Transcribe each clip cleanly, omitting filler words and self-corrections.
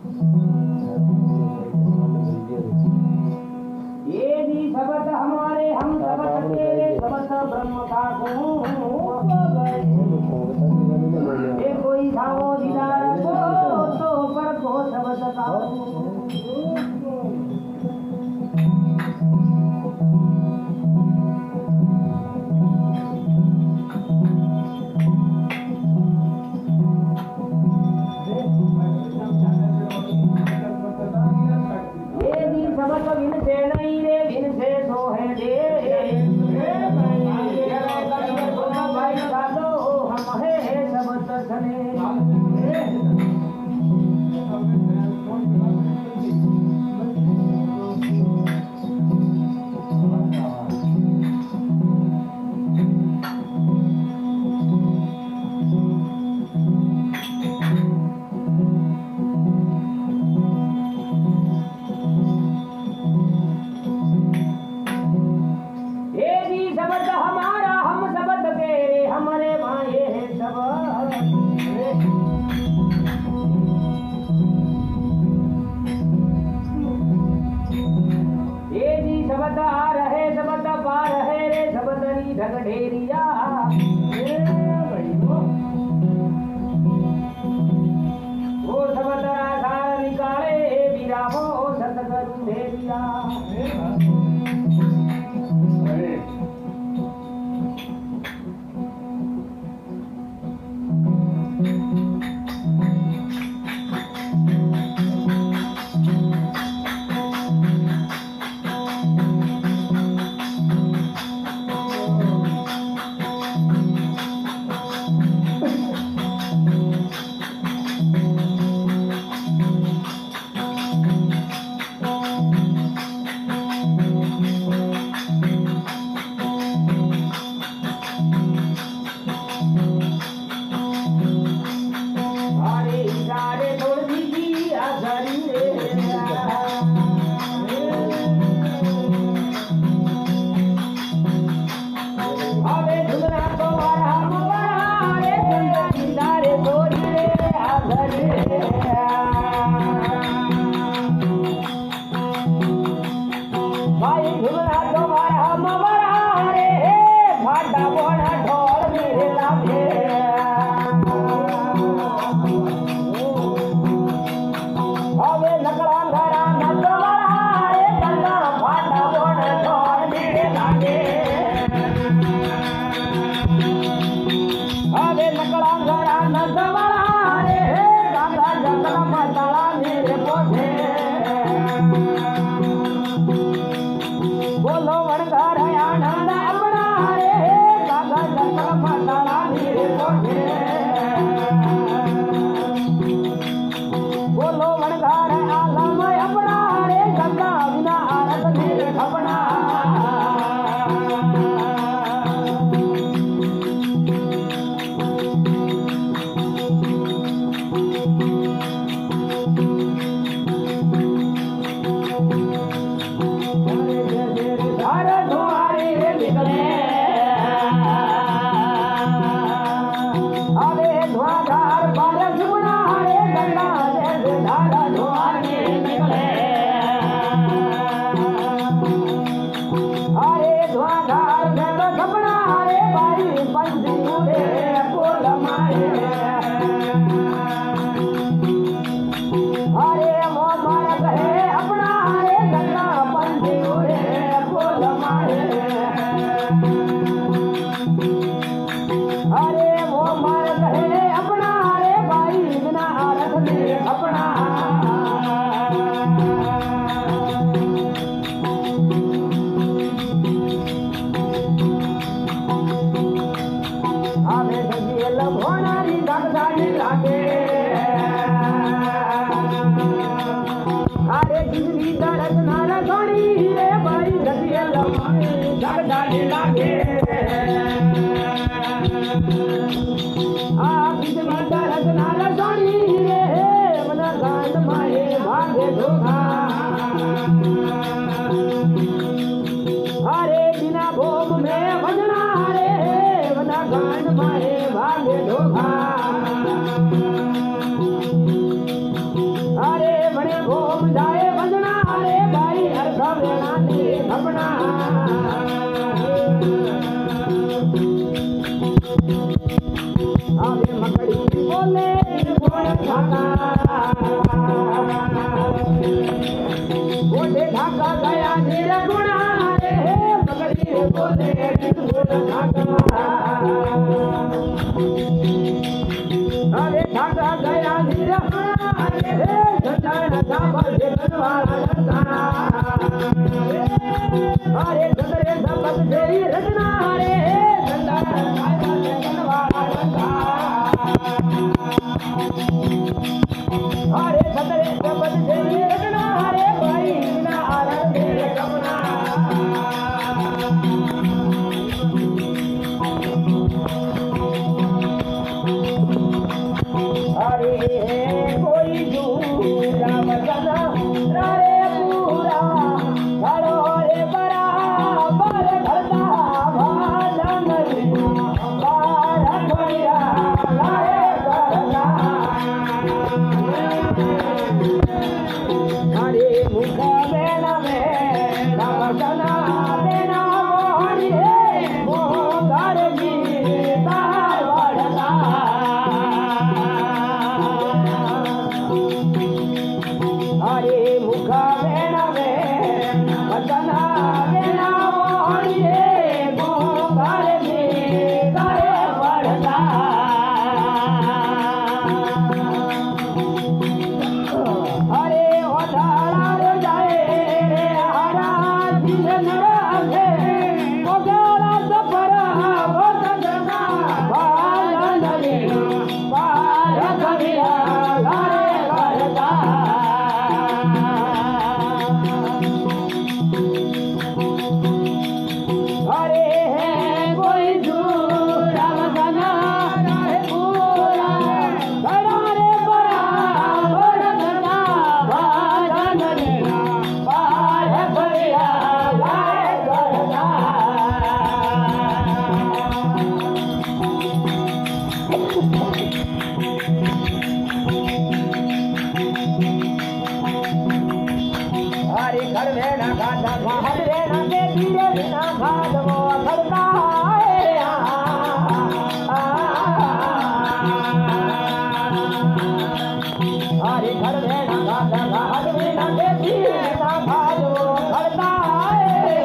ये भी शब्द हमारे हम शब्द तेरे शब्द ब्रह्म का ये कोई खाओ दीदार को तो पर को शब्द का ढगढेरिया वो शब्द आधार निकाले विरामो सतगुरु देविया बोले ढाका गया धीरे गुणा रे पकड़ी रे बोले ढाका अरे ढाका गया धीरे गुणा रे संतान साबल से बनवाला रखा अरे सदरे सबक से रचना रे संतान साबल से बनवाला रखा अरे सदरे सबक से रचना रे भाई ना आरंभ रे कमना अरे कोई दूरा बजना रे पूरा घरो रे बड़ा बार घरदा भाजन बार घड़िया रे घरदा अरे मुख बेना में बजना बेना मोहनी रे मोहर जी तार बढ़ता अरे मुख बेना में बजना बेना मोहनी रे मोहर जी तार बढ़ता अरे ओढ़ाड़ा रे जाए रे हरा दिन नराखे मोगला सफरा बहुत जना बालन रे बार कबिया रे करता अरे है कोई दूरा बजना रे पूरा घरा रे बड़ा बड़ जना बालन रे बार कबिया रे करता अरे घर में ना खाता घर में ना के धीरे बिना भाग वो करता है अरे घर में ना खाता घर में ना के धीरे बिना भाग वो करता है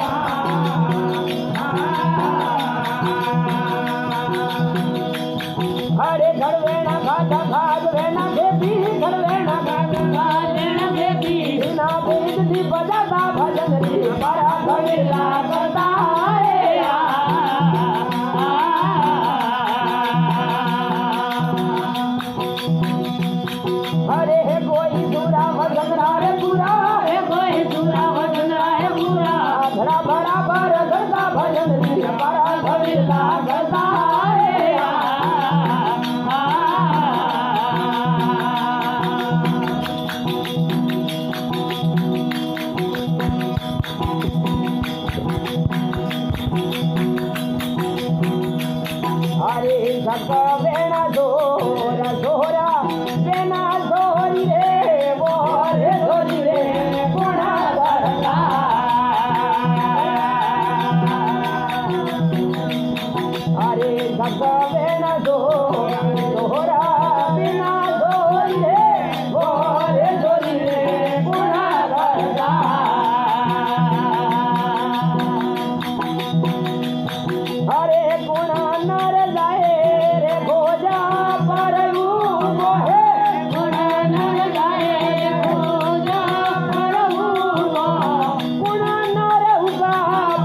अरे घर में ना खाता भाग में ना खेती घर में ना खाता भाग में ना खेती बिना बेइज्जती बजाता भजन रे बड़ा भवेला करता है अरे है कोई दूरा भजन रे पूरा है कोई दूरा भजन रे पूरा धरा बड़ा बार करता भजन रे बड़ा भवेला करता है अरे सबका बेना जोरा जोरा बेना जोरी रे बोरे जोरी रे गुणा करता अरे सबका बेना जोरा जोरा बेना जोरी रे बोरे जोरी रे गुणा करता अरे गुणा नर जाए रे भोजा परलू मोहे गुणा नर जाए रे भोजा परलू गुणा नर उगा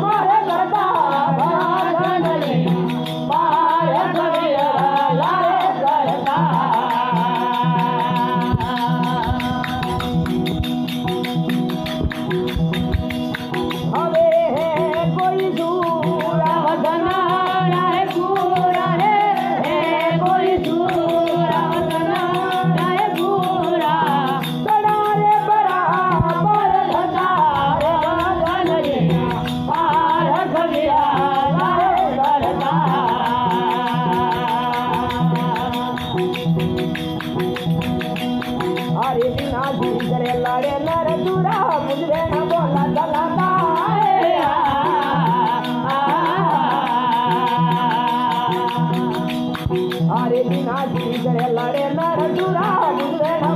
मारे करता भागन रे पार करिया लारे करता हवे है कोई दूरा वदना रे पूरा रे है कोई दूरा वदना रे पूरा बड़ा रे बड़ा पर धता रे भागन रे पार करिया रे करता अरे बिना जी करे लड़े नर दूरा मुझे न बोला चलाता अरे बिना जी करे लड़े नर दूरा मुझे न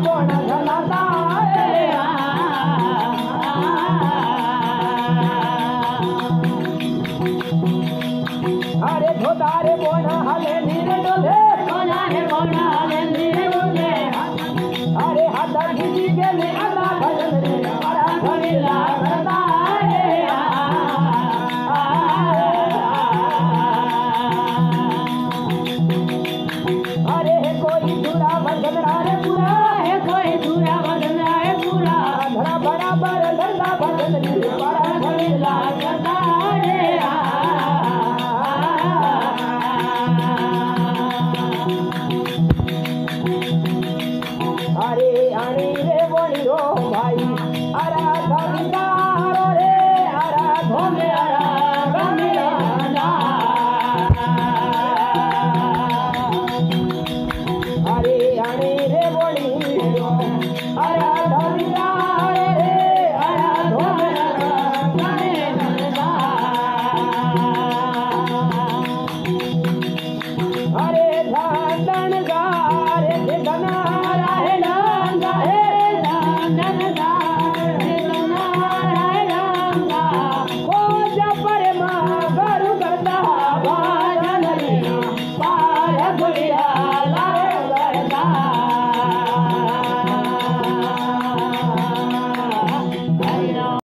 माता जी के ले आला भजन रे हमारा घड़ीला करता रे अरे कोई दूरा भजन रे पूरा है कोई दूरा भजन रे पूरा धरा बराबर धरता भजन रे हमारा घड़ीला करता रे अरे आनी रे बोली रो भाई अरा धमिदारो रे अरा धोमे अरा गमिराना अरे आनी रे बोली रो अरा